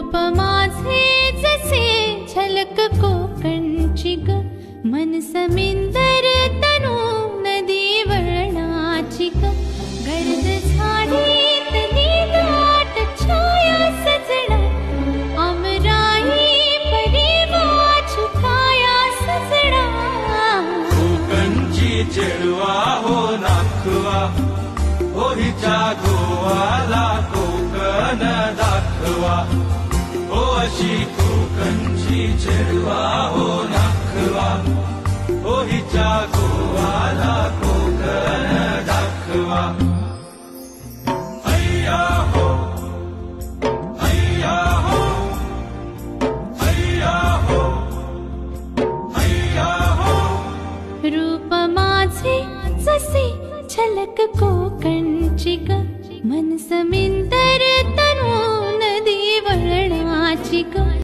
रूप माझे जसे झलक कोकणची ग, मन समिंदर तनु नदी वळणाची ग. गर्द झाडीतली दाट छाया सजना, अमराई परी वाचू काया सजना. कोकणची चेडवा हो नाखवा, हो हिच्या गोवाला कोकण दाखवा. हो अशी कोकणची चेडवा हो नाखवा, हो हिच्या गोवाला कोकण दाखवा. अय्या हो, अय्या हो, अय्या हो, अय्या हो. रूप माझे जसे झलक कोकणची ग, मन समिंदर तनु नदी वळणाची ग.